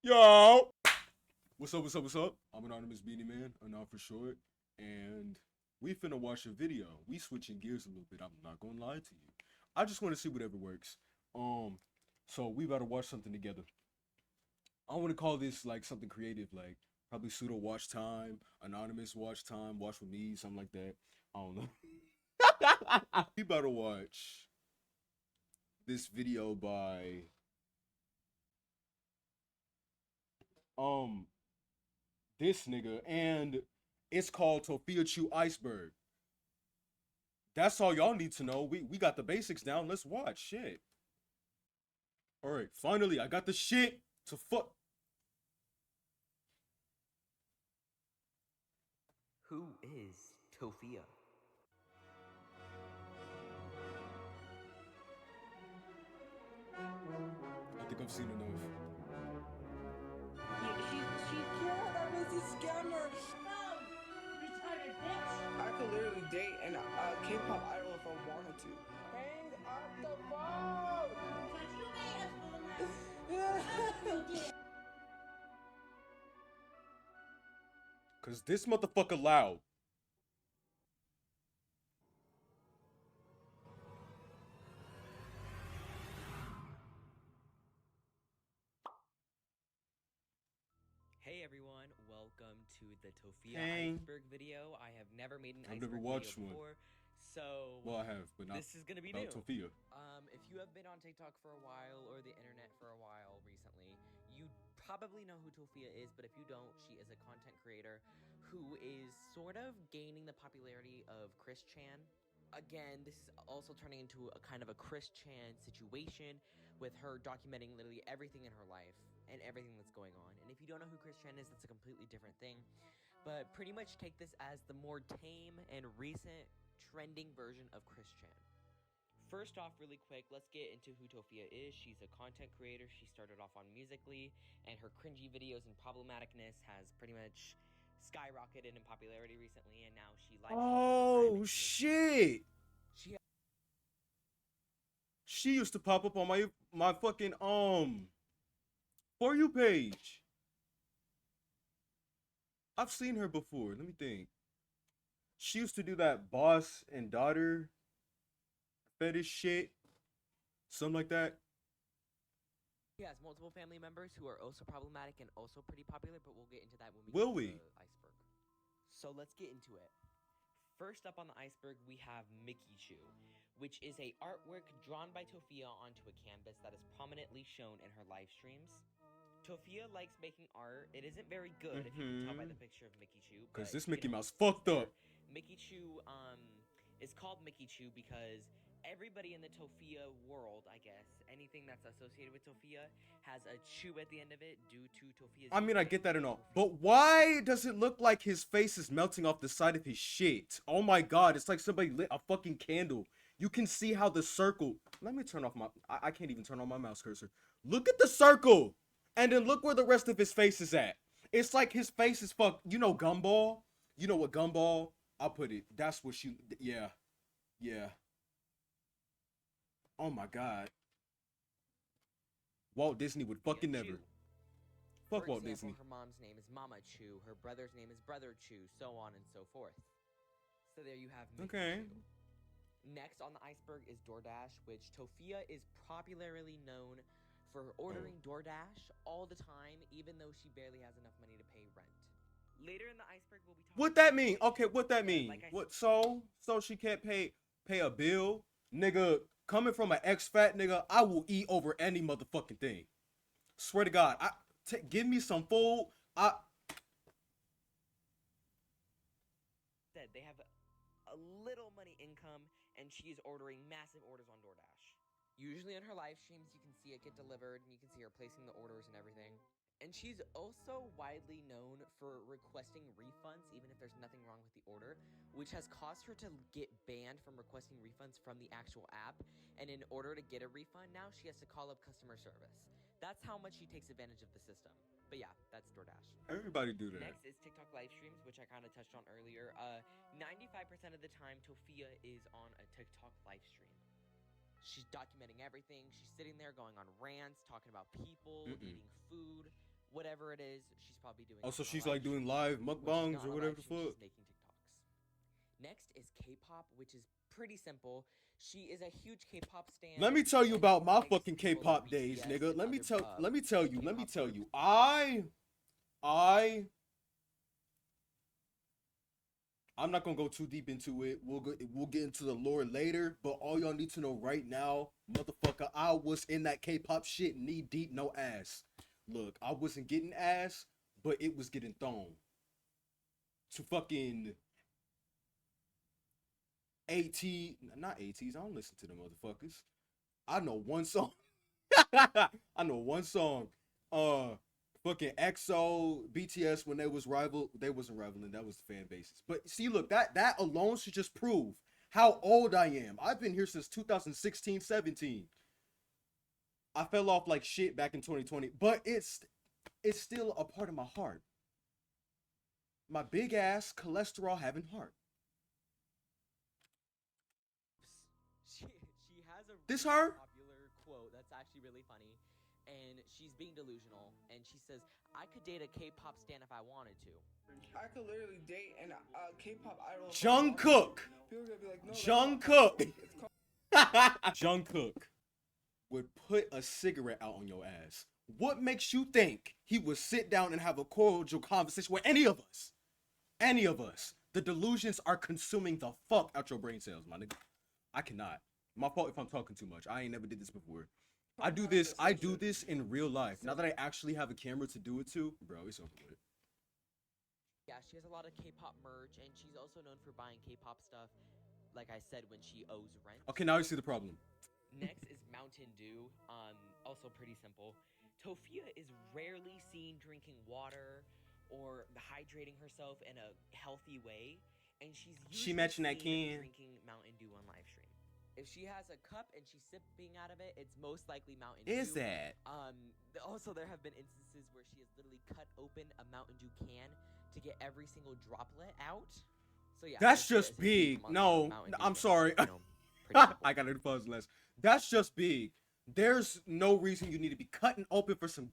Yo! What's up, what's up, what's up? I'm Anonymous Beanie Man, Anon for short, and we finna watch a video. We switching gears a little bit, I'm not gonna lie to you. I just wanna see whatever works. So we about to watch something together. I wanna call this like something creative, like probably pseudo watch time, anonymous watch time, watch with me, something like that. I don't know. We about to watch this video by this nigga, and it's called TophiaChu Iceberg. That's all y'all need to know. We got the basics down. Let's watch shit. All right, finally I got the shit to fuck. Who is Tofia? I think I've seen enough. She killed a busy scammer. No, retarded bitch. I could literally date an K-pop idol if I wanted to. Hang up the phone. Cause this motherfucker loud. Hey everyone, welcome to the Tofia Hey. Iceberg video. I have never made an I've Iceberg never watched video one. before, so Well, I have, but not this is gonna be about new. Tofia. If you have been on TikTok for a while or the internet for a while recently, you probably know who Tofia is, but if you don't, she is a content creator who is sort of gaining the popularity of Chris Chan. Again, this is also turning into a kind of a Chris Chan situation with her documenting literally everything in her life and everything that's going on. And if you don't know who Chris Chan is, that's a completely different thing. But pretty much take this as the more tame and recent trending version of Chris Chan. First off, really quick, let's get into who Tofia is. She's a content creator. She started off on Musically, and her cringy videos and problematicness has pretty much skyrocketed in popularity recently, and now she live streams all the time, Oh and she shit! She She used to pop up on my fucking For You page. I've seen her before. Let me think. She used to do that boss and daughter fetish shit. Something like that. has multiple family members who are also problematic and also pretty popular, but we'll get into that when we Will get we? to the iceberg. So let's get into it. First up on the iceberg, we have TophiaChu, which is a artwork drawn by Tofia onto a canvas that is prominently shown in her live streams. Tofia likes making art. It isn't very good, if you can tell by the picture of TophiaChu. Cause but, this you Mickey know, Mouse fucked up. TophiaChu is called TophiaChu because everybody in the Tofia world, I guess, anything that's associated with Tofia, has a chu at the end of it due to Tofia's I mean, I username, get that which and is all, Tofia. but why does it look like his face is melting off the side of his shit? Oh my god, it's like somebody lit a fucking candle. You can see how the circle. Let me turn off my. I can't even turn on my mouse cursor. Look at the circle, and then look where the rest of his face is at. It's like his face is fucked. You know Gumball. You know what Gumball? I'll put it. That's what she. Yeah, yeah. Oh my god. Walt Disney would fucking Tofia never. Chu. Fuck For Walt example, Disney. her mom's name is Mama Chu, her brother's name is Brother Chu, so on and so forth. So there you have Okay. TophiaChu. Next on the iceberg is DoorDash, which Tofia is popularly known for ordering DoorDash all the time, even though she barely has enough money to pay rent. Later in the iceberg, we'll be talking What that about mean? TophiaChu, Okay, what that but mean? like I What so she can't pay a bill? Nigga, coming from an ex-fat nigga, I will eat over any motherfucking thing. Swear to God, give me some food. said, they have a little money income, and she is ordering massive orders on DoorDash. Usually in her live streams, you can see it get delivered, and you can see her placing the orders and everything. And she's also widely known for requesting refunds, even if there's nothing wrong with the order, which has caused her to get banned from requesting refunds from the actual app. And in order to get a refund now, she has to call up customer service. That's how much she takes advantage of the system. But yeah, that's DoorDash. Everybody do that. Next is TikTok live streams, which I kind of touched on earlier. 95% of the time, Tofia is on a TikTok live stream. She's documenting everything. She's sitting there going on rants, talking about people, eating food, whatever it is, she's probably doing. Oh, so on a she's live like doing stream. live When she's mukbangs not or on a whatever live the stream, fuck. she's making TikToks. Next is K-pop, which is pretty simple. She is a huge K-pop stan. Let me tell you and about she my likes fucking people like K-pop days, BTS nigga. and Let me other, tell let me tell you. Let me K-pop tell groups. you. I'm not gonna go too deep into it. We'll get into the lore later. But all y'all need to know right now, motherfucker, I was in that K-pop shit knee deep, no ass. Look, I wasn't getting ass, but it was getting thrown to fucking not ATs. I don't listen to them motherfuckers. I know one song. I know one song. Fucking EXO, BTS, when they wasn't rivaling. That was the fan bases. But see, look, that alone should just prove how old I am. I've been here since 2016, 17. I fell off like shit back in 2020, but it's still a part of my heart. My big ass cholesterol having heart. She has a This really her? popular quote that's actually really funny, and she's being delusional, and she says, "I could date a K-pop stan if I wanted to." I could literally date an K-pop idol. Jungkook. People are gonna be like, no, Jungkook. it's called Jungkook would put a cigarette out on your ass. What makes you think he would sit down and have a cordial conversation with any of us? Any of us. The delusions are consuming the fuck out your brain cells, my nigga. I cannot. My fault if I'm talking too much. I ain't never did this before. I do this in real life. Now that I actually have a camera to do it to, bro, it's over with. Yeah, she has a lot of K-pop merch, and she's also known for buying K-pop stuff, like I said, when she owes rent. Okay, now you see the problem. Next is Mountain Dew. Also pretty simple. Tofia is rarely seen drinking water or hydrating herself in a healthy way, and she's usually mentioned that seen can. drinking Mountain Dew on live stream. If she has a cup and she's sipping out of it, it's most likely Mountain Dew. Is that? Also, there have been instances where she has literally cut open a Mountain Dew can to get every single droplet out. So yeah, That's Tofia just is a huge big. monster No, of Mountain Dew I'm fans, sorry. you know, pretty simple. I gotta pause less. That's just big. There's no reason you need to be cutting open for some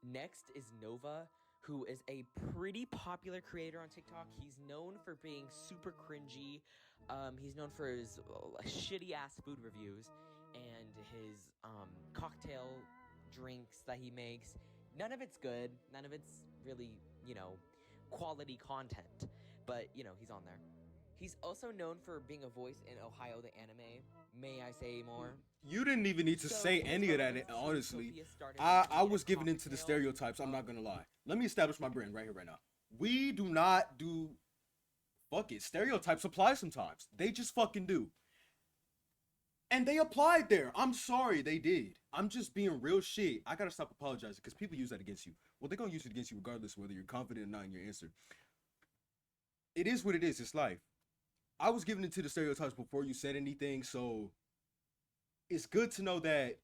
Next is Nova, who is a pretty popular creator on TikTok. He's known for being super cringy. He's known for his shitty ass food reviews and his cocktail drinks that he makes. None of it's good. None of it's really, you know, quality content. But, you know, he's on there. He's also known for being a voice in Ohio the anime. May I say more? You didn't even need to So, say his any of that, relevance to honestly. Tofia started I when he made was a giving into the cocktail. stereotypes, I'm not gonna lie. Let me establish my brand right here, right now. We do not do... Fuck it. Stereotypes apply sometimes. They just fucking do. And they applied there. I'm sorry, they did. I'm just being real shit. I gotta stop apologizing, because people use that against you. Well, they're gonna use it against you regardless whether you're confident or not in your answer. It is what it is. It's life. I was giving into the stereotypes before you said anything, so... It's good to know that...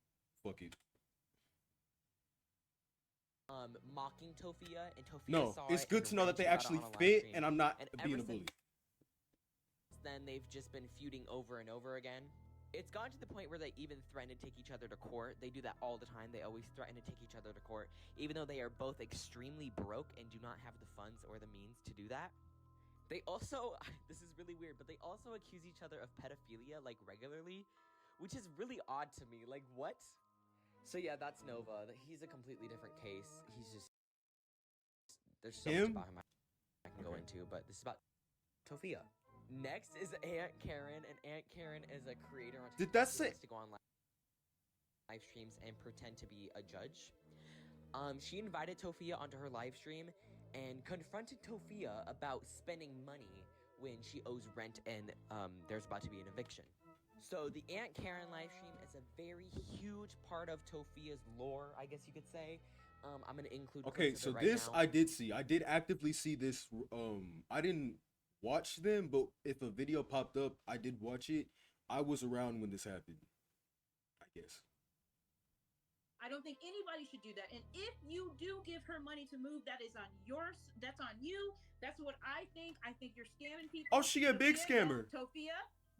Fuck it. Mocking Tofia, and Tofia No, saw it's it good and to know that they ranted about it actually on a live fit, stream. and I'm not And being ever a bully. since then, they've just been feuding over and over again. It's gone to the point where they even threaten to take each other to court. They do that all the time. They always threaten to take each other to court, even though they are both extremely broke and do not have the funds or the means to do that. They also, this is really weird, but they also accuse each other of pedophilia, like, regularly, which is really odd to me. Like, what? So yeah, that's Nova. He's a completely different case. He's just, there's so much about him I can go into, but this is about Tofia. Next is Aunt Karen, and Aunt Karen is a creator on TikTok. Did that who say... likes to go on live streams and pretend to be a judge. She invited Tofia onto her live stream and confronted Tofia about spending money when she owes rent and there's about to be an eviction. So the Aunt Karen live stream is a very huge part of Tofia's lore, I guess you could say. I'm gonna include. Okay, clips of so it right this now. I did see. I did actively see this. I didn't watch them, but if a video popped up, I did watch it. I was around when this happened, I guess. I don't think anybody should do that. And if you do give her money to move, that is on that's on you. That's what I think. I think you're scamming people. Oh, she a big scammer. Tofia,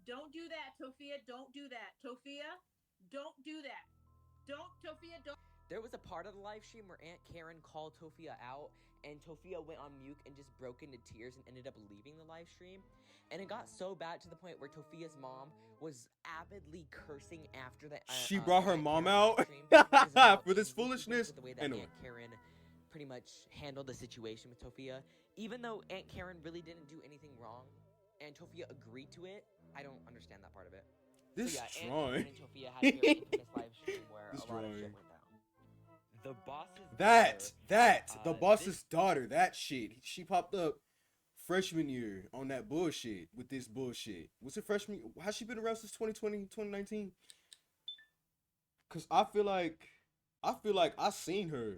don't do that. Tofia, don't do that. Tofia, don't do that. Don't, Tofia, don't. There was a part of the live stream where Aunt Karen called Tofia out, and Tofia went on mute and just broke into tears and ended up leaving the live stream. And it got so bad to the point where Tofia's mom was avidly cursing after the. She brought her Aunt mom Karen out live stream because of how for this angry she was foolishness. with the way that Anyway. Aunt Karen pretty much handled the situation with Tofia, even though Aunt Karen really didn't do anything wrong, and Tofia agreed to it. I don't understand that part of it. This so yeah, Aunt drawing. Karen and Tofia had a very infamous live stream where This a lot of shit drawing. went down. The boss's The daughter, boss's this- daughter, that shit. She popped up freshman year on that bullshit with this bullshit. Was it freshman? Has she been around since 2020, 2019? Cause I feel like I seen her.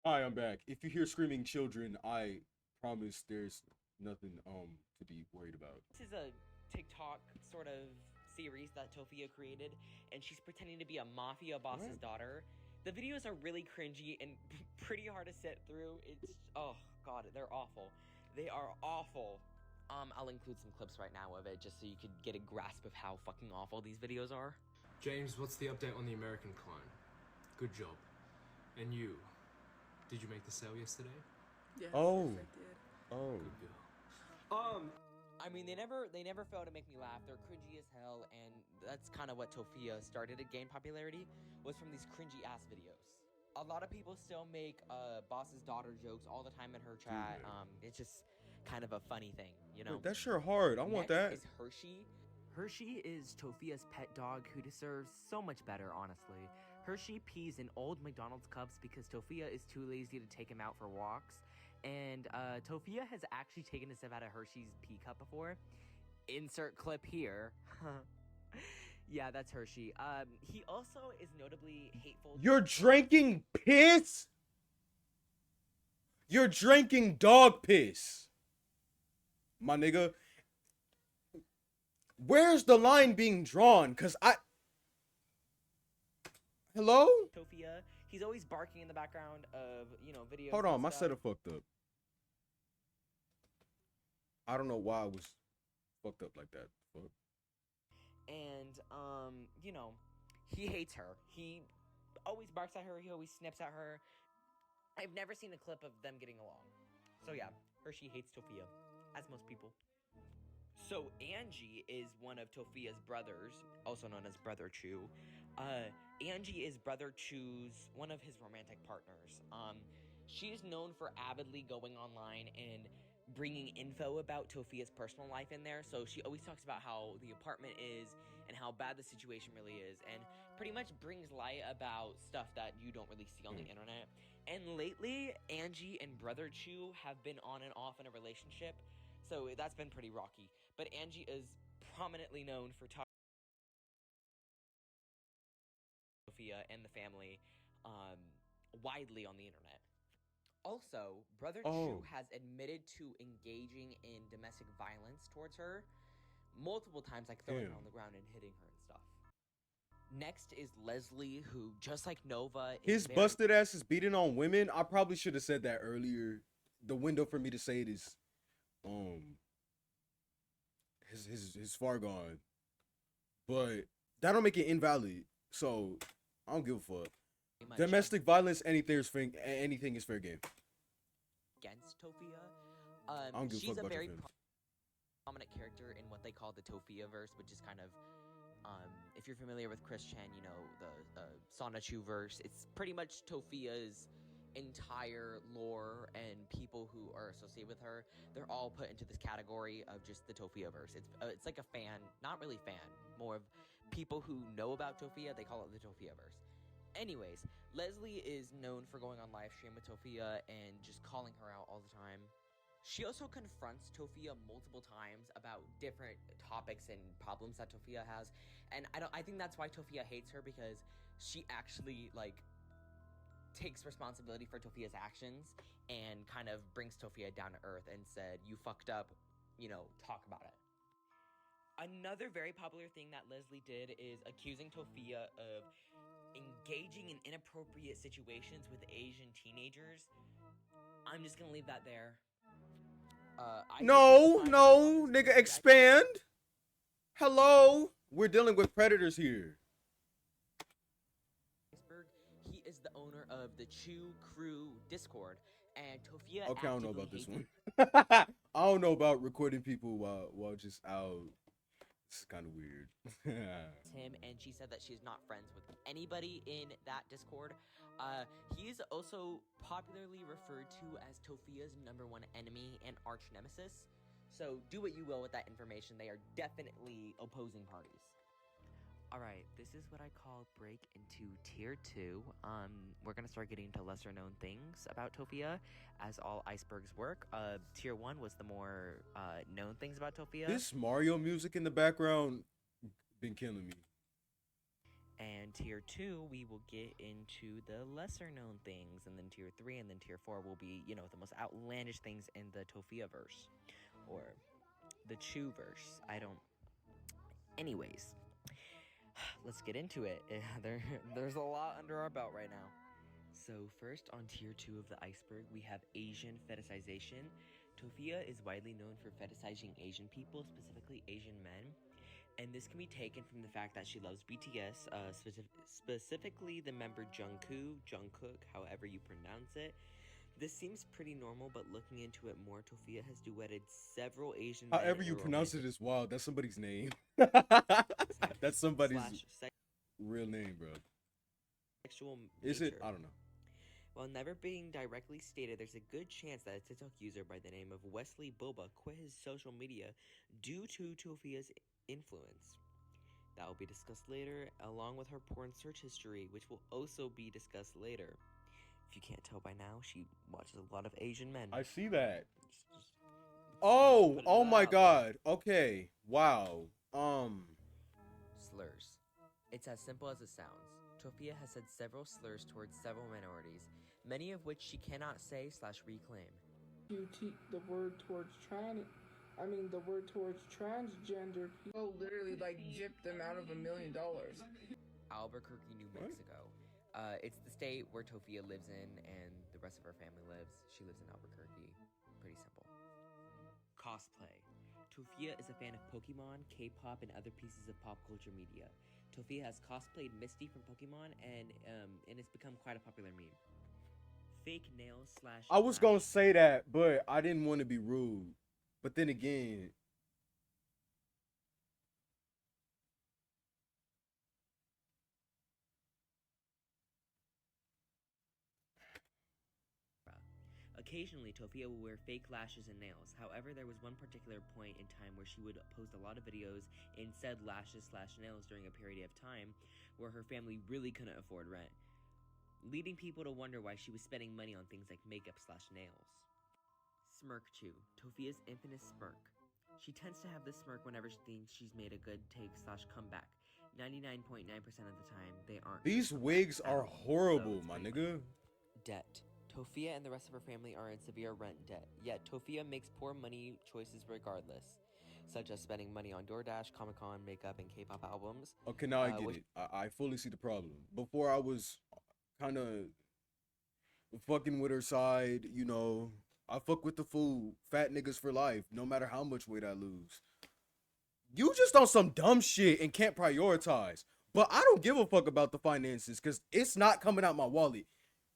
Hi, I'm back. If you hear screaming children, I promise there's nothing to be worried about. This is a TikTok sort of series that Tofia created, and she's pretending to be a mafia boss's What? daughter. The videos are really cringy and pretty hard to sit through. It's oh god, they're awful. They are awful. I'll include some clips right now of it just so you could get a grasp of how fucking awful these videos are. James, what's the update on the American clone? Good job. And you, did you make the sale yesterday? Yes, Oh. yes, I did. Oh. Good girl. I mean, they never fail to make me laugh. They're cringy as hell, and that's kind of what Tofia started to gain popularity, was from these cringy ass videos. A lot of people still make boss's daughter jokes all the time in her chat. Yeah. It's just kind of a funny thing, you know. That's sure hard. I want that. Next is Hershey. Hershey is Tofia's pet dog who deserves so much better, honestly. Hershey pees in old McDonald's cups because Tofia is too lazy to take him out for walks. And Tofia has actually taken a sip out of Hershey's pee cup before. Insert clip here. Yeah, that's Hershey. He also is notably hateful. You're drinking piss? You're drinking dog piss. My nigga. Where's the line being drawn? Cause Hello? Tofia. He's always barking in the background of, you know, videos. Hold and on, my stuff. setup fucked up. I don't know why I was fucked up like that. Fuck. And you know, he hates her. He always barks at her. He always snips at her. I've never seen a clip of them getting along. So yeah, Hershey hates Tofia, as most people. So Angie is one of Tofia's brothers, also known as Brother Chu. Angie is Brother Chu's one of his romantic partners. She's known for avidly going online and bringing info about Tofia's personal life in there. So she always talks about how the apartment is and how bad the situation really is, and pretty much brings light about stuff that you don't really see on the internet. And lately, Angie and Brother Chu have been on and off in a relationship, so that's been pretty rocky. But Angie is prominently known for Tofia and the family widely on the internet. Also, Brother Chu has admitted to engaging in domestic violence towards her multiple times, like throwing her on the ground and hitting her and stuff. Next is Leslie, who, just like Nova, is His busted ass is beating on women. I probably should have said that earlier. The window for me to say it is his far gone. But that don't make it invalid. So I don't give a fuck. much Domestic violence, anything is fair game. against Tofia. I don't give a She's fuck a about your very feelings. prominent character in what they call the Tofia verse, which is kind of, if you're familiar with Chris Chan, you know, the TophiaChu verse. It's pretty much Tofia's entire lore, and people who are associated with her, they're all put into this category of just the Tofia verse. It's like a fan, not really fan, more of people who know about Tofia, they call it the Tofia verse. Anyways, Leslie is known for going on live stream with Tofia and just calling her out all the time. She also confronts Tofia multiple times about different topics and problems that Tofia has, and I think that's why Tofia hates her, because she actually like takes responsibility for Tofia's actions and kind of brings Tofia down to earth and said, "You fucked up, you know, talk about it." Another very popular thing that Leslie did is accusing Tofia of engaging in inappropriate situations with Asian teenagers. I'm just gonna leave that there. No, nigga, expand. Hello, we're dealing with predators here. is the owner of the Chu Crew Discord, and Tofia. Okay, I don't know about actively this hates- one. I don't know about recording people while just out. It's kind of weird. him, and she said that she's not friends with anybody in that Discord. He is also popularly referred to as Tofia's #1 enemy and arch nemesis. So do what you will with that information. They are definitely opposing parties. Alright, this is what I call break into tier 2. We're gonna start getting to lesser known things about Tofia, as all Icebergs work. Tier 1 was the more known things about Tofia. This Mario music in the background been killing me. And tier 2, we will get into the lesser known things, and then tier 3, and then tier 4 will be, you know, the most outlandish things in the Tofia verse, or the Chu verse. Anyways, let's get into it. There's a lot under our belt right now. So first, on tier 2 of the Iceberg, we have Asian fetishization. Tofia is widely known for fetishizing Asian people, specifically Asian men. And this can be taken from the fact that she loves BTS, specifically the member Jungkook, however you pronounce it. This seems pretty normal, but looking into it more, Tofia has duetted several Asian men. However you in pronounce it romantic is wild. That's somebody's name. That's somebody's real name, bro. sexual Is it? nature. I don't know. While never being directly stated, there's a good chance that a TikTok user by the name of Wesley Boba quit his social media due to Tofia's influence. That will be discussed later, along with her porn search history, which will also be discussed later. If you can't tell by now, she watches a lot of Asian men. I see that. Just Oh, putting oh that my out there. God. Okay. Wow. Slurs. It's as simple as it sounds. Tofia has said several slurs towards several minorities, many of which she cannot say / reclaim. The word towards transgender people literally like gypped them out of $1 million. Albuquerque, New What? Mexico. It's the state where Tofia lives in, and the rest of her family lives. She lives in Albuquerque. Pretty simple. Cosplay. Tofia is a fan of Pokemon, K-pop, and other pieces of pop culture media. Tofia has cosplayed Misty from Pokemon, and it's become quite a popular meme. Fake nails / I was gonna say that, but I didn't want to be rude. But then again, Occasionally, Tofia will wear fake lashes and nails. However, there was one particular point in time where she would post a lot of videos in said lashes / nails during a period of time where her family really couldn't afford rent, leading people to wonder why she was spending money on things like makeup / nails. Smirk-Chu, Tofia's infamous smirk. She tends to have this smirk whenever she thinks she's made a good take / comeback. 99.9% of the time, they aren't. these wigs At are all. horrible, So my it's nigga. Debt. Tofia and the rest of her family are in severe rent debt, yet Tofia makes poor money choices regardless, such as spending money on DoorDash, Comic-Con, makeup, and K-pop albums. Okay, now I get which- it. I fully see the problem. Before I was kind of fucking with her side, you know. I fuck with the food. Fat niggas for life, no matter how much weight I lose. You just on some dumb shit and can't prioritize. But I don't give a fuck about the finances because it's not coming out my wallet.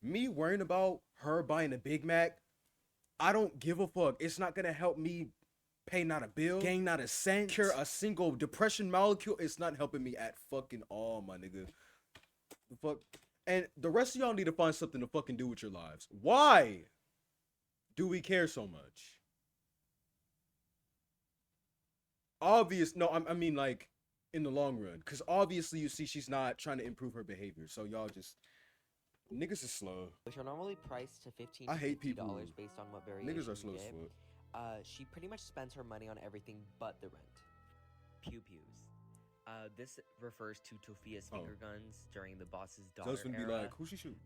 Me worrying about her buying a Big Mac, I don't give a fuck. It's not gonna help me pay not a bill, gain not a cent, cure a single depression molecule. It's not helping me at fucking all, my nigga. The fuck. And the rest of y'all need to find something to fucking do with your lives. Why do we care so much? I mean like in the long run, because obviously you see she's not trying to improve her behavior. So y'all just niggas is slow. which are normally priced to $15 to I hate $50 people. based on what variation Niggas are you slow as get. fuck. She pretty much spends her money on everything but the rent. Pew-pews. This refers to Tofia's finger guns during the boss's So daughter it's gonna be era. like, who she shoot?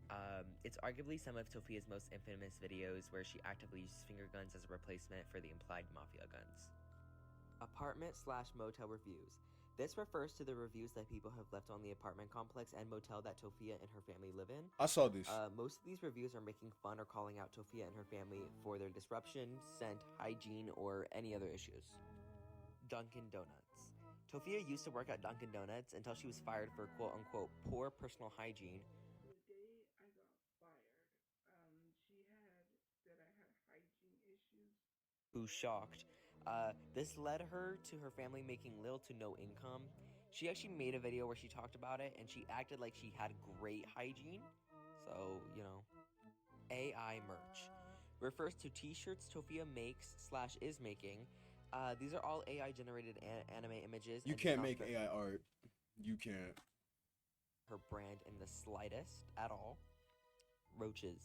It's arguably some of Tofia's most infamous videos where she actively uses finger guns as a replacement for the implied mafia guns. Apartment / motel reviews. This refers to the reviews that people have left on the apartment complex and motel that Tofia and her family live in. I saw this. Most of these reviews are making fun or calling out Tofia and her family for their disruption, scent, hygiene, or any other issues. Dunkin' Donuts. Tofia used to work at Dunkin' Donuts until she was fired for quote-unquote poor personal hygiene. The day I who's shocked. This led her to her family making little to no income. She actually made a video where she talked about it, and she acted like she had great hygiene. So, you know. AI merch refers to t-shirts Tofia makes / is making. These are all AI generated anime images. You and can't does make not AI art. You can't. her brand in the slightest at all. Roaches.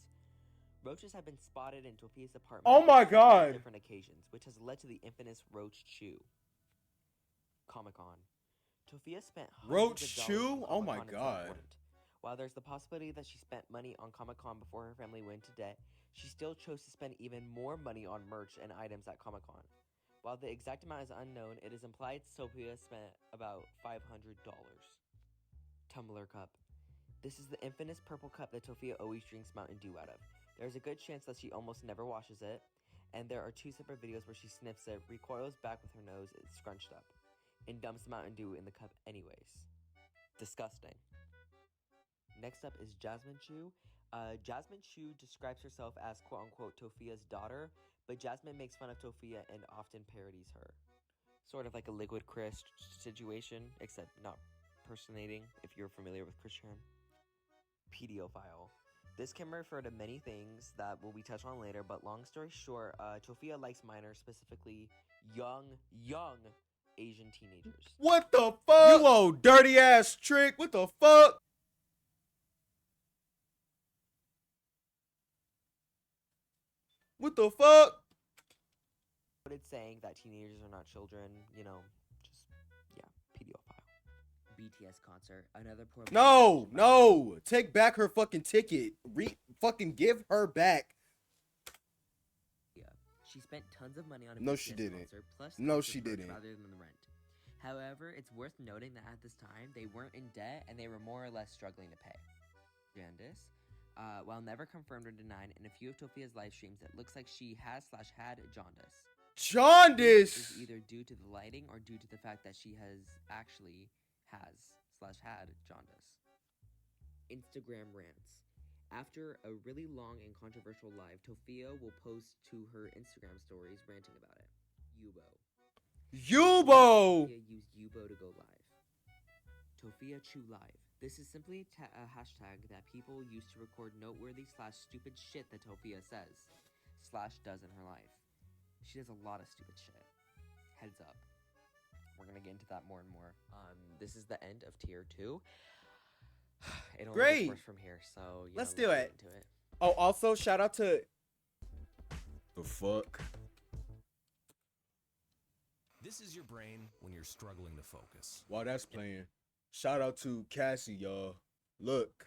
Roaches have been spotted in Tofia's apartment Oh my on several God. different occasions, which has led to the infamous TophiaChu. Comic-Con. Tofia spent hundreds of dollars Roach on Oh my Comic-Con instead of God. rent. While there's the possibility that she spent money on Comic-Con before her family went into debt, she still chose to spend even more money on merch and items at Comic-Con. While the exact amount is unknown, it is implied Tofia spent about $500. Tumbler cup. This is the infamous purple cup that Tofia always drinks Mountain Dew out of. There's a good chance that she almost never washes it, and there are 2 separate videos where she sniffs it, recoils back with her nose, it's scrunched up, and dumps the Mountain Dew in the cup anyways. Disgusting. Next up is YASSSTAHHH. YASSSTAHHH describes herself as quote-unquote Tofia's daughter, but Jasmine makes fun of Tofia and often parodies her. Sort of like a Liquid Chris situation, except not personating, if you're familiar with Christian. Pedophile. This can refer to many things that will be touched on later, but long story short, Tofia likes minors, specifically young Asian teenagers. What the fuck? You old dirty ass trick. What the fuck? What the fuck? Quoted saying that teenagers are not children, you know, just, yeah, pedophile. BTS concert, another poor. No. Take back her fucking ticket. Fucking give her back. Yeah, she spent tons of money on a No, BTS she didn't. concert, plus No, concert she merch didn't. rather than the rent. However, it's worth noting that at this time, they weren't in debt and they were more or less struggling to pay. Jandis. While never confirmed or denied, in a few of Tofia's live streams, it looks like she has / had jaundice. Jaundice. This is either due to the lighting or due to the fact that she has actually has / had jaundice. Instagram rants. After a really long and controversial live, Tofia will post to her Instagram stories ranting about it. Yubo. Tofia used Yubo to go live. TophiaChu live. This is simply a hashtag that people use to record noteworthy / stupid shit that Tofia says / does in her life. She does a lot of stupid shit. Heads up. We're gonna get into that more and more. This is the end of tier 2. It only Great. gets worse from here, so Let's get do it. into it. Oh, also shout out to the fuck. This is your brain when you're struggling to focus. While that's playing, shout out to Cassie, y'all. Look,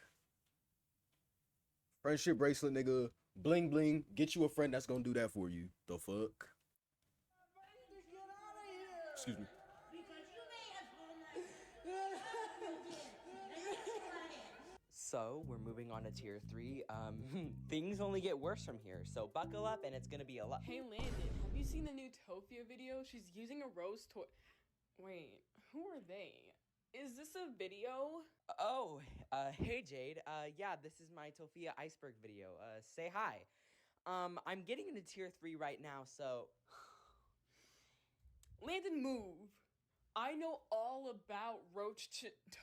friendship bracelet, nigga. Bling bling. Get you a friend that's gonna do that for you. The fuck. Excuse me. So we're moving on to tier 3. Things only get worse from here, so buckle up and it's gonna be a lot. Hey Landon, have you seen the new Tofia video? She's using a rose toy. Wait, who are they? Is this a video? Oh, hey Jade. Yeah, this is my Tofia Iceberg video. Say hi. I'm getting into tier 3 right now, so Landon, move. I know all about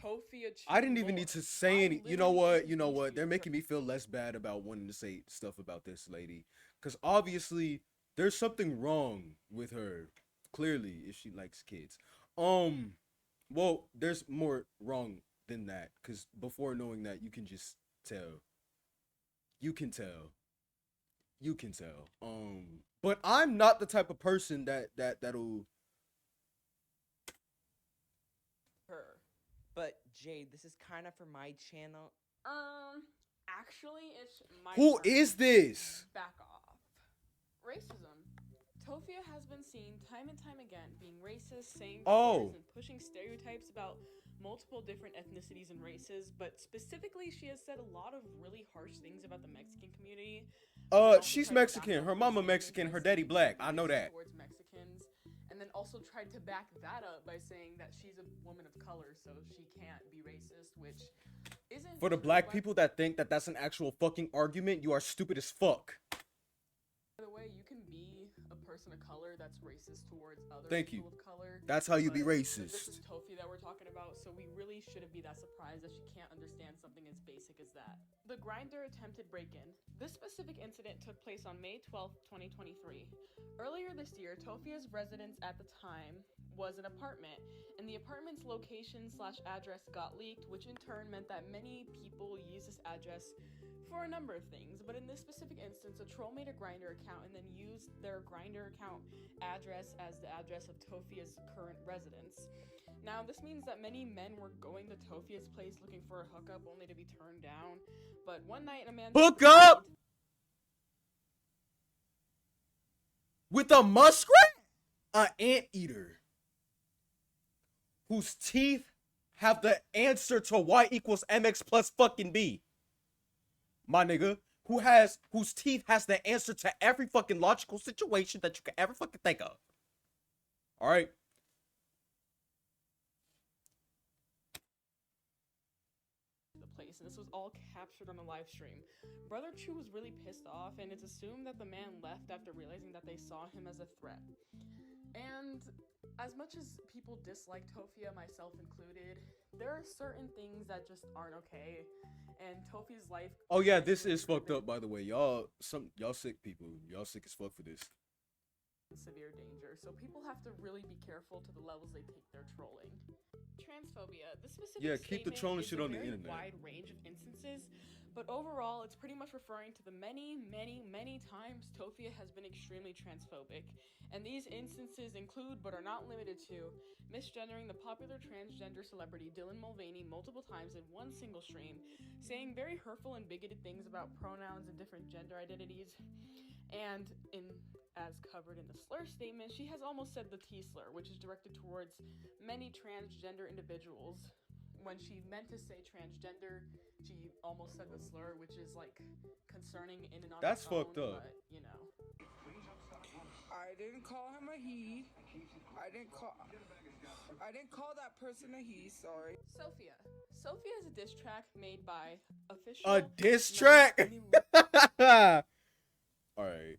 Tofia. I didn't even need to say any. You know what? You know what? They're making me feel less bad about wanting to say stuff about this lady, because obviously there's something wrong with her. Clearly, if she likes kids. Well, there's more wrong than that, because before knowing that, you can just tell. You can tell. But I'm not the type of person that'll. her. But Jade, this is kind of for my channel. Actually, it's my Who turn. is this? Back off. Racism. Tofia has been seen time and time again being racist, saying slurs and pushing stereotypes about multiple different ethnicities and races, but specifically she has said a lot of really harsh things about the Mexican community. She's Mexican. Her mama Mexican. Her daddy black. I know that. Towards Mexicans, and then also tried to back that up by saying that she's a woman of color, so she can't be racist, which isn't For the true, black but people that think that that's an actual fucking argument, you are stupid as fuck. by the way, you can be a person person of color that's racist towards other Thank people you. of color. That's how you be But This racist. is Tofia that we're talking about, so we really shouldn't be that surprised that she can't understand something as basic as that. The Grindr attempted break-in. This specific incident took place on May 12th, 2023. Earlier this year, Tofia's residence at the time was an apartment, and the apartment's location/address got leaked, which in turn meant that many people used this address for a number of things. But in this specific instance, a troll made a Grindr account and then used their Grindr account address as the address of Tofia's current residence. Now, this means that many men were going to Tofia's place looking for a hookup only to be turned down. But one night, a man... Hook up with a muskrat? An anteater. Whose teeth have the answer to Y equals MX plus fucking B. My nigga. Whose teeth has the answer to every fucking logical situation that you can ever fucking think of. Alright? place, and this was all captured on the live stream. Brother Chu was really pissed off, and it's assumed that the man left after realizing that they saw him as a threat. And as much as people dislike Tofia, myself included, there are certain things that just aren't okay, and Tofia's life... Oh yeah, this is fucked up, by the way. Y'all sick people. Y'all sick as fuck for this. Severe danger, so people have to really be careful to the levels they take their trolling. Transphobia. This specific keep the statement trolling is shit a on the very internet. wide range of instances, but overall, it's pretty much referring to the many times Tofia has been extremely transphobic. And these instances include, but are not limited to, misgendering the popular transgender celebrity Dylan Mulvaney multiple times in one single stream, saying very hurtful and bigoted things about pronouns and different gender identities, and as covered in the slur statement, she has almost said the T-slur, which is directed towards many transgender individuals. When she meant to say transgender, she almost said the slur, which is like concerning in and on That's its own, fucked up. but you know. I didn't call him a he. I didn't call that person a he, sorry. Sophia. Sophia is a diss track made by official... A diss track? Alright.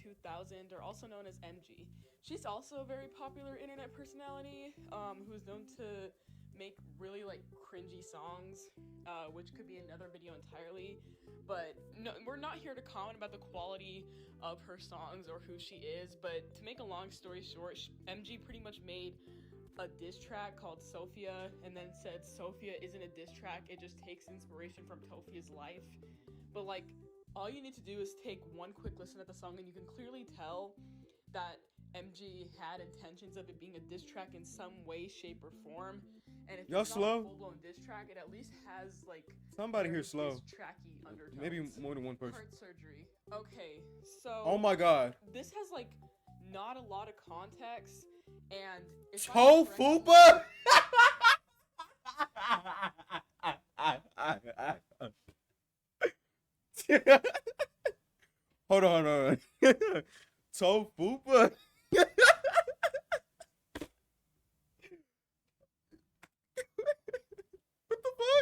2000, or also known as MG. She's also a very popular internet personality, who's known to make really like cringy songs, which could be another video entirely. But no, we're not here to comment about the quality of her songs or who she is, but to make a long story short, MG pretty much made a diss track called Sophia, and then said Sophia isn't a diss track, it just takes inspiration from Tofia's life. But like, all you need to do is take one quick listen at the song and you can clearly tell that MG had intentions of it being a diss track in some way, shape, or form. And if Y'all it's not slow? a full-blown diss track, it at least has like Somebody here very slow. diss-tracky undertones. Maybe more than one person. Heart surgery. Okay, so Oh my god. this has like not a lot of context, and if I'm Tofupa? Hold on. Tofupa?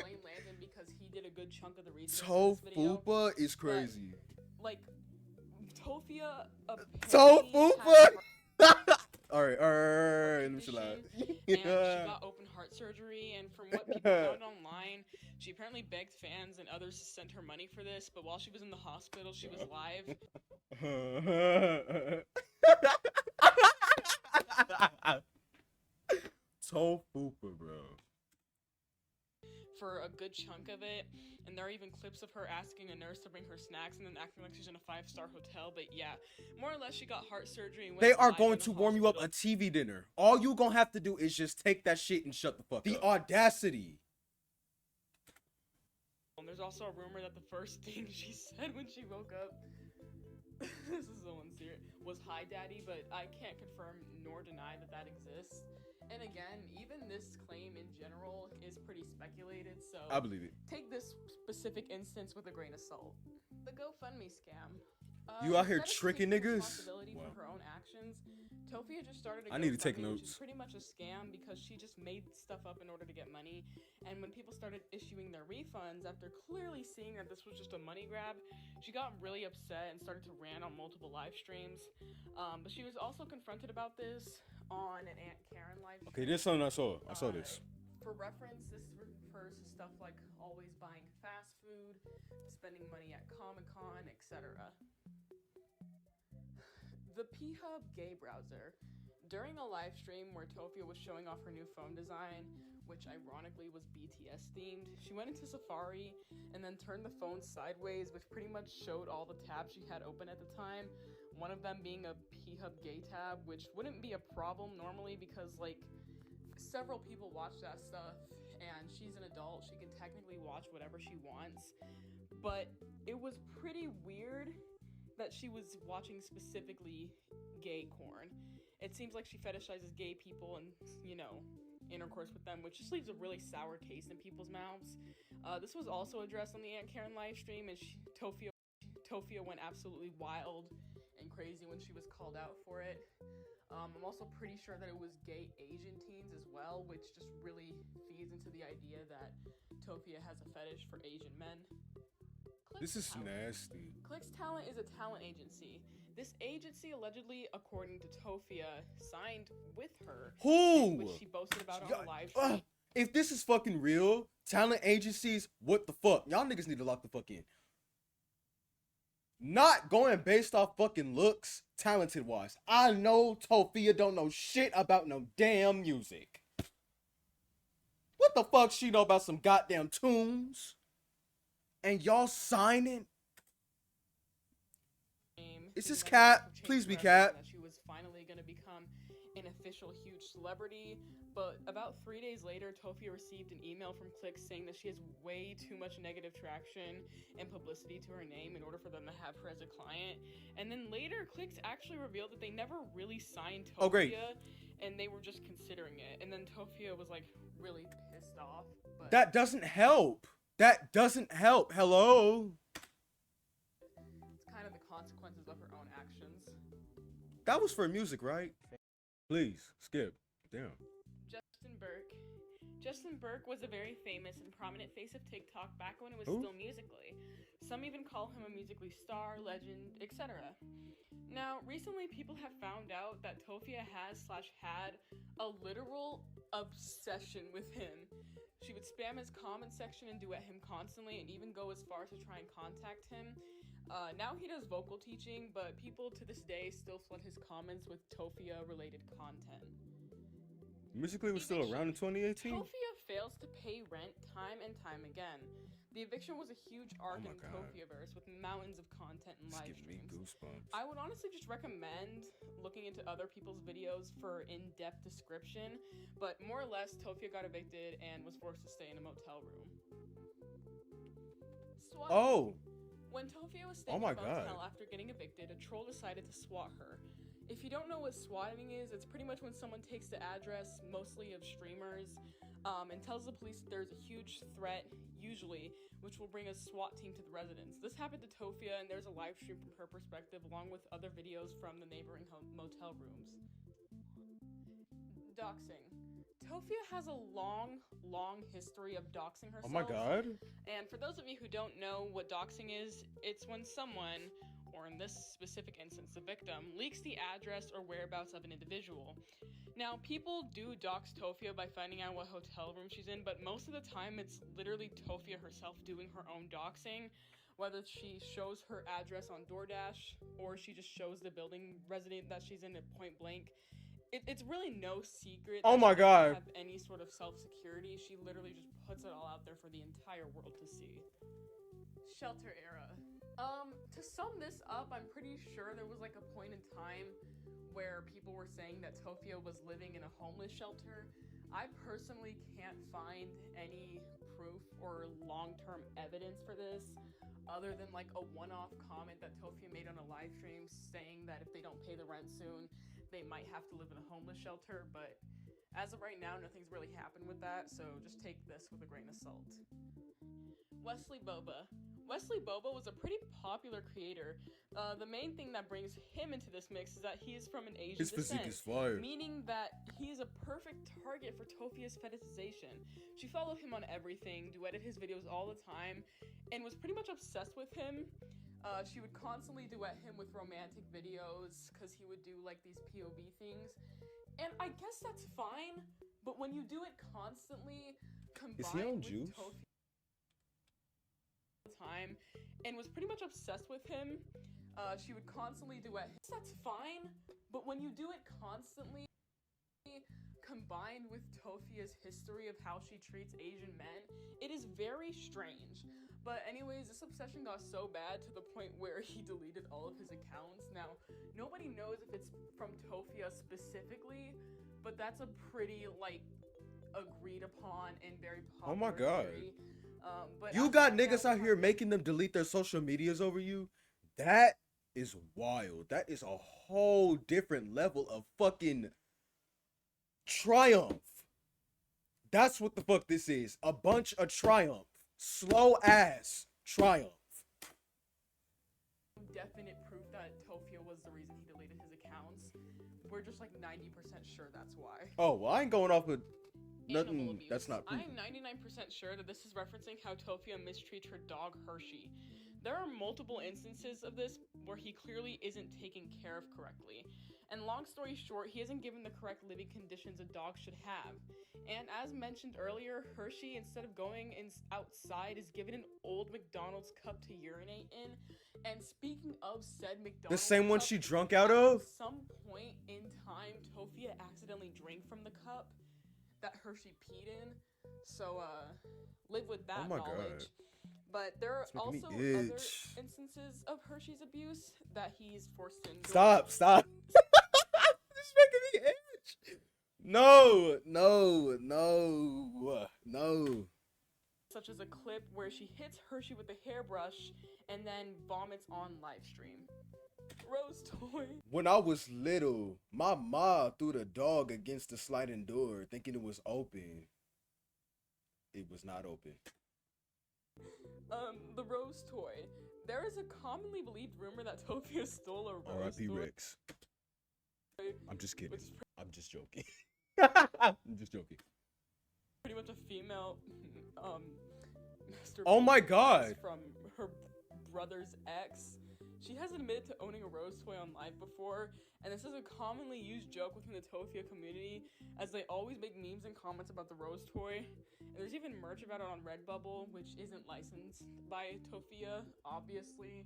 blame Landon because he did a good chunk of the research in this video. Tofupa is crazy. Like, Tofia Tofupa? Alright, let me chill out. and she got open heart surgery, and from what people found online, she apparently begged fans and others to send her money for this, but while she was in the hospital, she was live. Tofupa, bro. For a good chunk of it, and there are even clips of her asking a nurse to bring her snacks and then acting like she's in a 5-star hotel. But yeah, more or less she got heart surgery and went They are live going in the to warm you up a hospital. TV dinner. All you gonna have to do is just take that shit and shut the fuck up. The audacity. And there's also a rumor that the first thing she said when she woke up, this is so unsincere, was "Hi, Daddy," but I can't confirm nor deny that that exists. And again, even this claim in general is pretty speculated, so I believe it. take this specific instance with a grain of salt. The GoFundMe scam. You out here Instead of tricking taking niggas? responsibility Wow. for her own actions, Tofia just started a I need to take GoFundMe, which notes. is pretty much a scam because she just made stuff up in order to get money. And when people started issuing their refunds after clearly seeing that this was just a money grab, she got really upset and started to rant on multiple live streams. But she was also confronted about this on an Aunt Karen live stream. Okay, this something I saw. I saw this. For reference, this refers to stuff like always buying fast food, spending money at Comic-Con, etc. The P-Hub gay browser. During a live stream where Tofia was showing off her new phone design, which ironically was BTS themed, she went into Safari and then turned the phone sideways, which pretty much showed all the tabs she had open at the time. One of them being a P-Hub gay tab, which wouldn't be a problem normally because like several people watch that stuff and she's an adult, she can technically watch whatever she wants. But it was pretty weird that she was watching specifically gay porn. It seems like she fetishizes gay people and, you know, intercourse with them, which just leaves a really sour taste in people's mouths. This was also addressed on the Aunt Karen live stream, and Tofia went absolutely wild and crazy when she was called out for it. I'm also pretty sure that it was gay Asian teens as well, which just really feeds into the idea that Tofia has a fetish for Asian men. This is nasty. Clicks Talent is a talent agency. This agency allegedly, according to Tofia, signed with her, Who? which she boasted about on a live stream. If this is fucking real, talent agencies, what the fuck? Y'all niggas need to lock the fuck in. Not going based off fucking looks, talented wise. I know Tofia don't know shit about no damn music. What the fuck she know about some goddamn tunes? And y'all signing? Is this Cat? Please be Cat. That she was finally going to become an official huge celebrity, but about 3 days later, Tofia received an email from Clicks saying that she has way too much negative traction and publicity to her name in order for them to have her as a client. And then later, Clicks actually revealed that they never really signed Tofia, Oh, great. and they were just considering it. And then Tofia was like really pissed off. But That doesn't help. That doesn't help. Hello? it's kind of the consequences of her own actions. That was for music, right? Please, skip. Damn. Justin Burke was a very famous and prominent face of TikTok back when it was Who? still Musical.ly. Some even call him a Musical.ly star, legend, etc. Now, recently people have found out that Tofia had a literal obsession with him. She would spam his comment section and duet him constantly and even go as far as to try and contact him. Now he does vocal teaching, but people to this day still flood his comments with Tofia-related content. Musically was still around in 2018? Tofia fails to pay rent time and time again. The eviction was a huge arc my in God. Tofiaverse with mountains of content and It's live giving me streams. goosebumps. I would honestly just recommend looking into other people's videos for in-depth description, but more or less, Tofia got evicted and was forced to stay in a motel room. Swat. Oh, When Tofia was Oh staying my in a motel God. after getting evicted, a troll decided to swat her. If you don't know what swatting is, it's pretty much when someone takes the address, mostly of streamers, and tells the police that there's a huge threat, usually, which will bring a SWAT team to the residence. This happened to Tofia, and there's a live stream from her perspective, along with other videos from the neighboring motel rooms. Doxing. Tofia has a long history of doxing herself. oh my God. And for those of you who don't know what doxing is, it's when someone, or in this specific instance, the victim, leaks the address or whereabouts of an individual. Now, people do dox Tofia by finding out what hotel room she's in, but most of the time it's literally Tofia herself doing her own doxing, whether she shows her address on DoorDash or she just shows the building resident that she's in at point blank. It's really no secret. Oh that my she doesn't God. have any sort of self-security. She literally just puts it all out there for the entire world to see. Shelter era. To sum this up, I'm pretty sure there was like a point in time where people were saying that Tofia was living in a homeless shelter. I personally can't find any proof or long-term evidence for this, other than like a one-off comment that Tofia made on a live stream saying that if they don't pay the rent soon, they might have to live in a homeless shelter, but as of right now, nothing's really happened with that, so just take this with a grain of salt. Wesley Boba. Wesley Bobo was a pretty popular creator. The main thing that brings him into this mix is that he is from an Asian His descent, physique is fire. meaning that he is a perfect target for Tofia's fetishization. She followed him on everything, duetted his videos all the time, and was pretty much obsessed with him. She would constantly duet him with romantic videos because he would do like these POV things. And I guess that's fine, but when you do it constantly, combined with juice? Tofia all the time, and was pretty much obsessed with him, she would constantly duet him. That's fine, but when you do it constantly, combined with Tofia's history of how she treats Asian men, it is very strange. But anyways, this obsession got so bad to the point where he deleted all of his accounts. Now, nobody knows if it's from Tofia specifically, but that's a pretty, like, agreed upon and very popular Oh my God. theory. But You after got that, niggas out here making them delete their social medias over you? That is wild. That is a whole different level of fucking triumph. That's what the fuck this is. A bunch of triumph. Slow ass triumph. definite proof that Tofia was the reason he deleted his accounts. We're just like 90% sure that's why. Oh, well, I ain't going off with Animal nothing abuse. that's not I proven. am 99% sure that this is referencing how Tofia mistreats her dog Hershey. There are multiple instances of this where he clearly isn't taken care of correctly. And long story short, he isn't given the correct living conditions a dog should have. And as mentioned earlier, Hershey, instead of going outside, is given an old McDonald's cup to urinate in. And speaking of said McDonald's The same one cup, she drunk out at of? some point in time, Tofia accidentally drank from the cup that Hershey peed in. So, live with that Oh my knowledge. God. But there are It's making also me other itch. instances of Hershey's abuse that he's forced to endure. Stop. This is making me itch. No. Such as a clip where she hits Hershey with a hairbrush and then vomits on live stream. Rose toy. When I was little, my ma threw the dog against the sliding door thinking it was open. It was not open. The Rose toy. There is a commonly believed rumor that Tofia stole a Rose R.I.P. toy. Rex. I'm just kidding. Which is I'm just joking. I'm just joking. pretty much a female, Oh my masturbation God. device from her brother's ex. She has admitted to owning a Rose toy on live before, and this is a commonly used joke within the Tofia community, as they always make memes and comments about the Rose toy. And there's even merch about it on Redbubble, which isn't licensed by Tofia, obviously.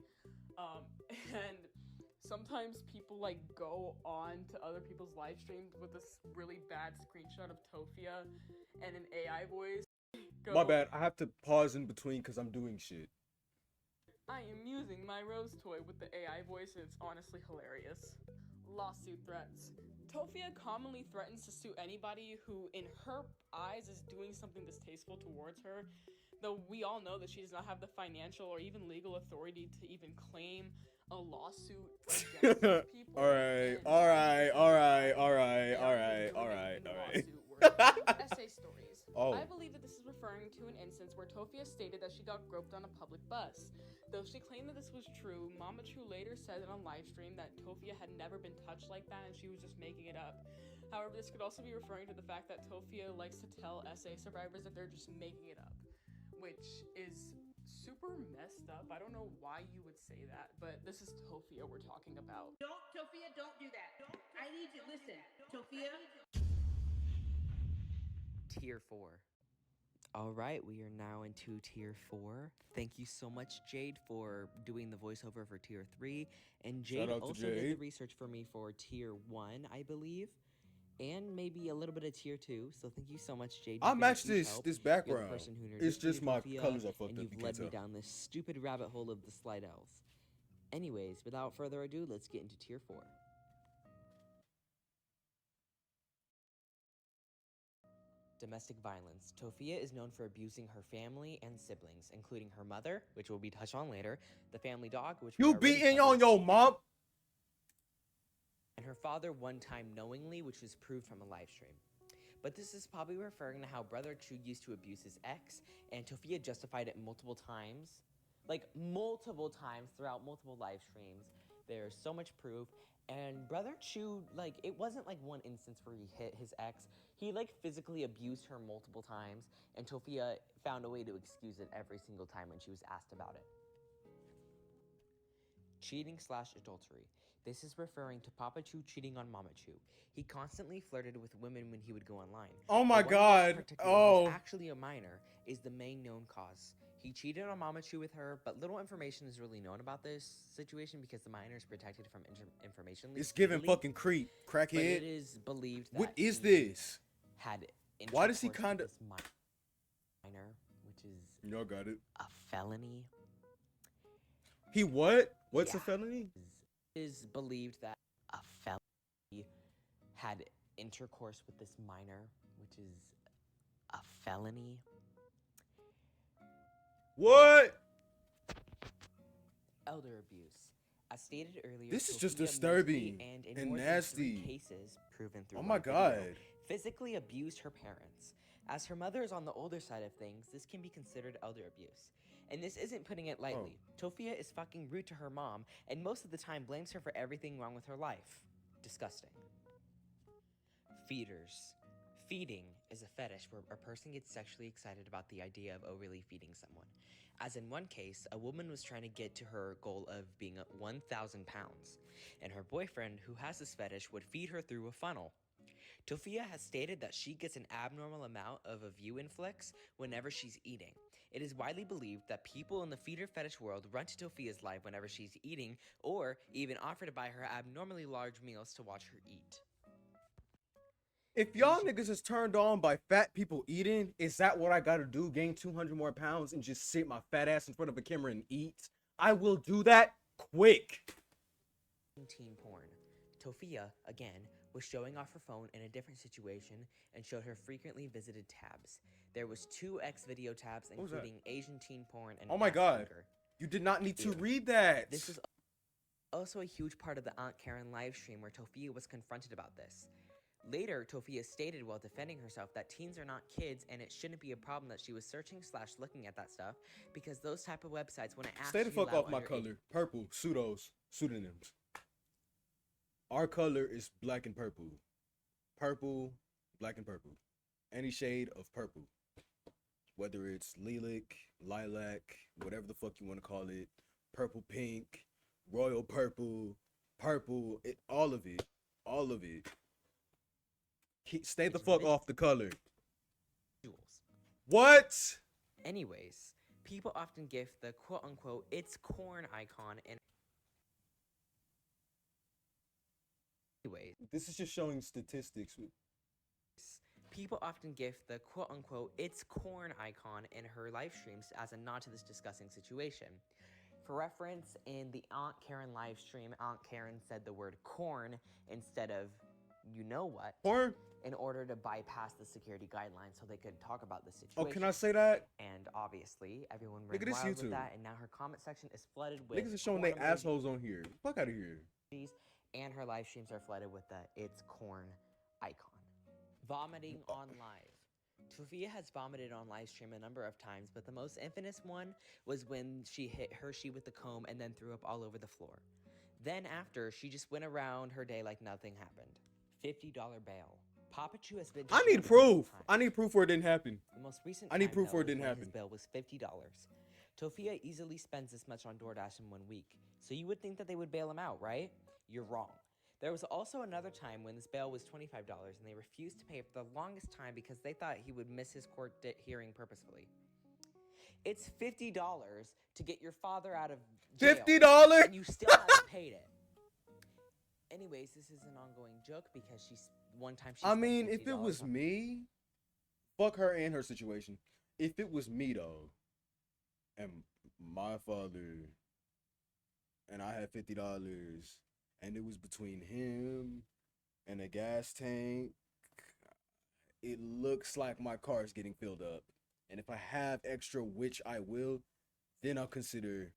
And sometimes people like go on to other people's live streams with this really bad screenshot of Tofia and an AI voice. My bad. I have to pause in between because I'm doing shit. I am using my Rose toy with the AI voice, and it's honestly hilarious. Lawsuit threats. Tofia commonly threatens to sue anybody who, in her eyes, is doing something distasteful towards her, though we all know that she does not have the financial or even legal authority to even claim a lawsuit against these people. Alright. Essay stories. Oh. I believe that this is referring to an instance where Tofia stated that she got groped on a public bus. Though she claimed that this was true, YALL later said on live stream that Tofia had never been touched like that and she was just making it up. However, this could also be referring to the fact that Tofia likes to tell essay survivors that they're just making it up, which is super messed up. I don't know why you would say that, but this is Tofia we're talking about. Tofia, don't do that. I need you. Listen, Tofia. Tier 4. All right, we are now into Tier 4. Thank you so much, Jade, for doing the voiceover for Tier 3. And Jade Shout out to also did Jade. the research for me for Tier 1, I believe. And maybe a little bit of Tier 2. So thank you so much, Jade. I You've been a matched huge this help. this You're the background. person who It's introduced me just to my Tofia, colors are fucked and up. you've You led can't me tell. down this stupid rabbit hole of the Slide Elves. Anyways, without further ado, let's get into Tier 4. Domestic violence. Tofia is known for abusing her family and siblings, including her mother, which will be touched on later, the family dog, which we You already beating covered, on your mom? and her father one time knowingly, which was proved from a live stream. But this is probably referring to how Brother Chu used to abuse his ex, and Tofia justified it multiple times, like multiple times throughout multiple live streams. There's so much proof. And Brother Chu, like, it wasn't like one instance where he hit his ex. He like physically abused her multiple times, and Tofia found a way to excuse it every single time when she was asked about it. Cheating / adultery. This is referring to Papa Chu cheating on Mama Chu. He constantly flirted with women when he would go online. Oh my But one girl in God. particular, Oh. who's actually a minor, is the main known cause. He cheated on Mama Chu with her, but little information is really known about this situation because the minor is protected from information leaks. It's giving legally. fucking creep, But it crackhead. is believed that What is he this? had Why does he intercourse with kinda- this minor, which is Y'all got it. a felony. He what? What's a Yeah. felony? It is believed that a felony had intercourse with this minor, which is a felony. What? Elder abuse. As stated earlier, This is just Tofia disturbing multiply and in and more than 3 nasty. cases proven through Oh my one video, God. physically abused her parents. As her mother is on the older side of things, this can be considered elder abuse. And this isn't putting it lightly. Tofia is fucking rude to her mom, and most of the time blames her for everything wrong with her life. Disgusting. Feeders. Feeding is a fetish where a person gets sexually excited about the idea of overly feeding someone. As in one case, a woman was trying to get to her goal of being 1,000 pounds, and her boyfriend, who has this fetish, would feed her through a funnel. Tofia has stated that she gets an abnormal amount of a view influx whenever she's eating. It is widely believed that people in the feeder fetish world run to Tofia's live whenever she's eating, or even offer to buy her abnormally large meals to watch her eat. If y'all niggas is turned on by fat people eating, is that what I gotta do? Gain 200 more pounds and just sit my fat ass in front of a camera and eat? I will do that quick. Teen porn. Tofia, again, was showing off her phone in a different situation and showed her frequently visited tabs. There was 2 X video tabs, was that? including Asian teen porn and Oh my ass God. finger. You did not need to Ew. read that. This was also a huge part of the Aunt Karen live stream where Tofia was confronted about this. Later, Tofia stated while defending herself that teens are not kids and it shouldn't be a problem that she was searching / looking at that stuff because those type of websites wouldn't Stay the actually fuck allow off my underage- color. Purple, pseudonyms. Our color is black and purple. Purple, black and purple. Any shade of purple. Whether it's lilac, whatever the fuck you want to call it. Purple pink, royal purple, all of it. All of it. Stay the It's fuck religion. off the color. Jules. What? Anyways, people often gift the quote-unquote "it's corn" icon and anyways, This is just showing statistics. people often gift the quote-unquote "it's corn" icon in her live streams as a nod to this disgusting situation. For reference, in the Aunt Karen live stream, Aunt Karen said the word corn instead of you know what Porn? in order to bypass the security guidelines so they could talk about the situation. Oh, can I say that? And obviously, everyone ran Look at this wild with YouTube. that, and now her comment section is flooded with Niggas are showing corn their assholes on here. Fuck out of here. emojis, and her live streams are flooded with the "it's corn" icon. Vomiting on live. Tofia has vomited on live stream a number of times, but the most infamous one was when she hit Hershey with the comb and then threw up all over the floor. Then after, she just went around her day like nothing happened. $50 bail. PapaChu has been. I to need jail proof. multiple times. I need proof where it didn't happen. The most recent I need time, proof though, where it was didn't when happen. His bill was $50. Tofia easily spends this much on DoorDash in 1 week, so you would think that they would bail him out, right? You're wrong. There was also another time when this bail was $25 and they refused to pay for the longest time because they thought he would miss his court hearing purposefully. It's $50 to get your father out of jail. $50? And you still haven't paid it. Anyways, this is an ongoing joke because one time she I spent mean, if it $50 was on- me, fuck her and her situation. If it was me though, and my father, and I had $50, and it was between him and a gas tank, it looks like my car is getting filled up. And if I have extra, which I will, then I'll consider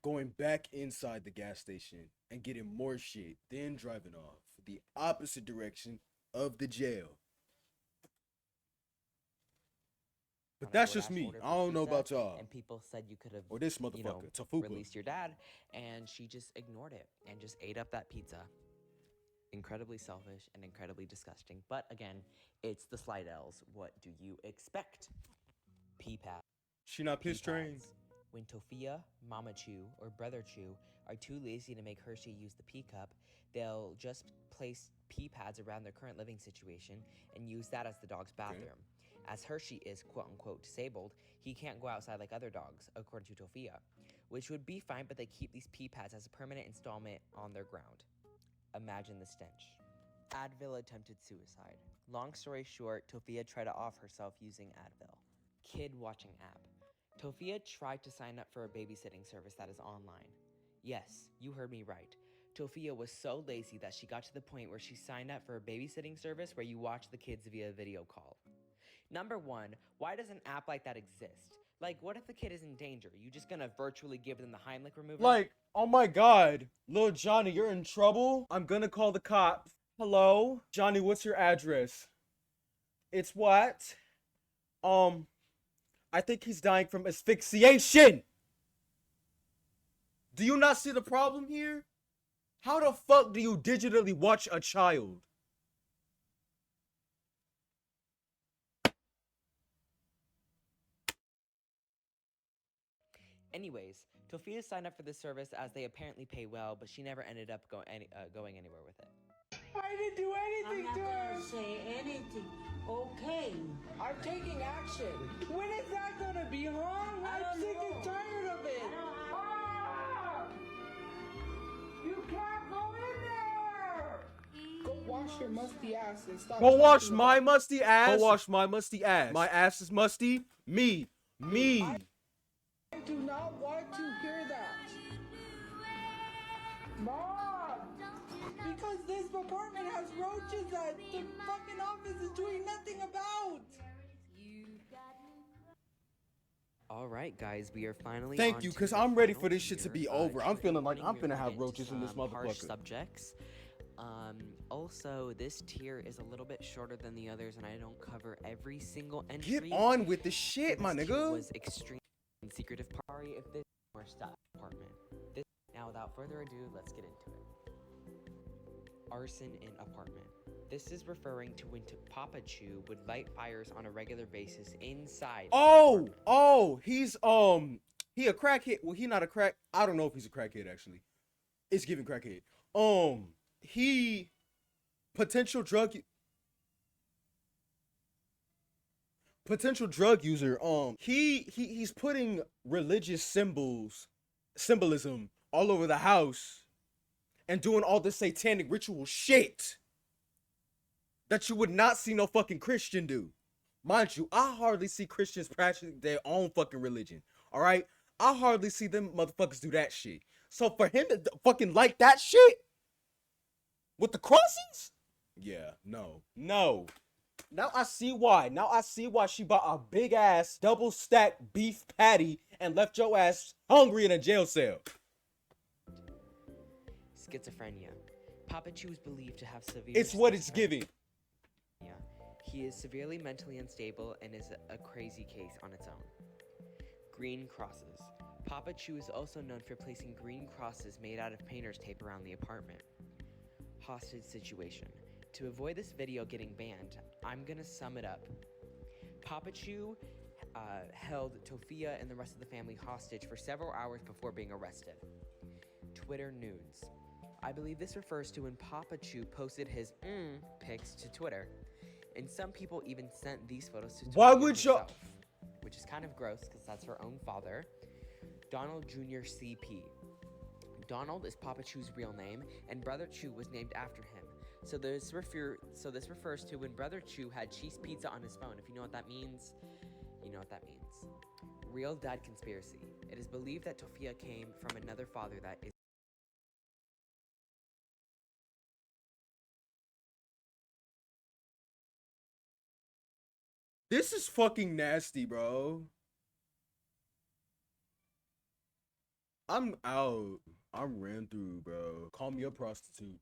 going back inside the gas station and getting more shit, then driving off the opposite direction of the jail. But on a that's just DoorDash me. order I for don't know pizza, about y'all. And people said you could have, Or this you know, motherfucker, Tafuka. released your dad, and she just ignored it and just ate up that pizza. Incredibly selfish and incredibly disgusting. But again, it's the slight L's. What do you expect? Pee-pad. She not piss trained. Pee-pads. When Tofia, Mama Chu, or Brother Chu are too lazy to make Hershey use the pee cup, they'll just place pee pads around their current living situation and use that as the dog's bathroom. As Hershey is quote-unquote disabled, he can't go outside like other dogs, according to Tofia, which would be fine, but they keep these pee pads as a permanent installment on their ground. Imagine the stench. Advil attempted suicide. Long story short, Tofia tried to off herself using Advil. Kid watching app. Tofia tried to sign up for a babysitting service that is online. Yes, you heard me right. Tofia was so lazy that she got to the point where she signed up for a babysitting service where you watch the kids via video call. Number one, why does an app like that exist? Like, what if the kid is in danger? You just gonna virtually give them the Heimlich remover? Like, oh my god. Little Johnny, you're in trouble? I'm gonna call the cops. Hello? Johnny, what's your address? It's what? I think he's dying from asphyxiation. Do you not see the problem here? How the fuck do you digitally watch a child? Anyways, Tofia signed up for this service as they apparently pay well, but she never ended up going anywhere with it. I didn't do anything I'm to not her. gonna say anything. Okay. I'm taking action. When is that gonna be, huh? I I'm don't sick know. and tired of it. Ah! You can't go in there. Go wash your musty ass and stop. Go wash talking my about- musty ass. Go wash my musty ass. My ass is musty. Me. I do not want to hear that. Mom! Because this apartment has roaches that the fucking office is doing nothing about. Alright guys, we are finally Thank on you, to 'cause the I'm ready final for this shit to tier. be over. I'm Trigger feeling like warning, I'm we're finna gonna have get roaches in this some harsh motherfucker. subjects. Also, this tier is a little bit shorter than the others, and I don't cover every single entry. Get on with the So shit, my this tier nigga. was extreme and secretive. Sorry if this is more stuff apartment. Now, without further ado, let's get into it. Arson in apartment. This is referring to when TophiaChu would light fires on a regular basis inside. He's he a crackhead. Well, he not a crack. I don't know if he's a crackhead actually. It's giving crackhead. He potential drug user. He's putting religious symbolism all over the house and doing all this satanic ritual shit that you would not see no fucking Christian do. Mind you, I hardly see Christians practicing their own fucking religion. All right, I hardly see them motherfuckers do that shit. So for him to fucking like that shit with the crossings, yeah, no. Now I see why. Now I see why she bought a big ass double stacked beef patty and left your ass hungry in a jail cell. Schizophrenia. TophiaChu is believed to have severe. It's what it's giving. Yeah, he is severely mentally unstable and is a crazy case on its own. Green crosses. TophiaChu is also known for placing green crosses made out of painter's tape around the apartment. Hostage situation. To avoid this video getting banned, I'm gonna sum it up. TophiaChu held Tofia and the rest of the family hostage for several hours before being arrested. Twitter nudes. I believe this refers to when TophiaChu posted his pics to Twitter, and some people even sent these photos to Tofia Why would you? herself, which is kind of gross because that's her own father. Donald Jr. CP. Donald is TophiaChu's real name, and Brother Chu was named after him. So this refers to when Brother Chu had cheese pizza on his phone. If you know what that means, you know what that means. Real dad conspiracy. It is believed that Tofia came from another father that is. This is fucking nasty, bro. I'm out. I ran through, bro. Call me a prostitute.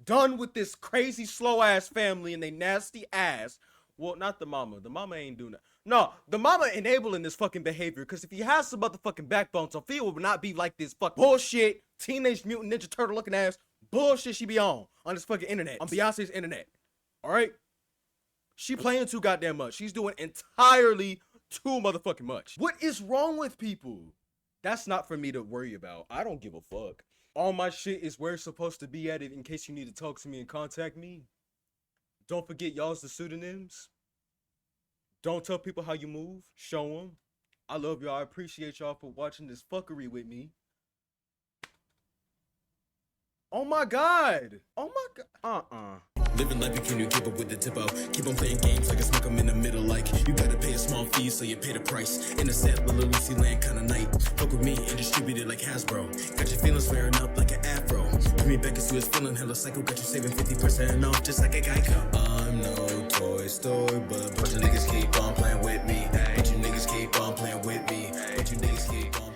done with this crazy slow ass family and they nasty ass. Well, not the mama. The mama ain't doing that. No, the mama enabling this fucking behavior. Because if he has some motherfucking backbone, Tofia would not be like this fucking bullshit Teenage Mutant Ninja Turtle looking ass bullshit she be on this fucking internet, on Beyonce's internet. All right, she playing too goddamn much. She's doing entirely too motherfucking much. What is wrong with people? That's not for me to worry about. I don't give a fuck. All my shit is where it's supposed to be at it in case you need to talk to me and contact me. Don't forget y'all's the pseudonyms. Don't tell people how you move. Show them. I love y'all. I appreciate y'all for watching this fuckery with me. Oh my god. Oh my god. Living life, can you keep up with the tip out? Keep on playing games like I smoke them in the middle. Like you gotta pay a small fee, so you pay the price. In a sad little Lucy land kind of night. Fuck with me and distribute it like Hasbro. Got your feelings wearing up like an afro. Put me back into his feeling hella cycle. Got you saving 50% off just like a Geico. I'm no toy store, but a bunch of niggas keep on playing with me. Bunch of niggas keep on playing with me. Bunch of niggas keep on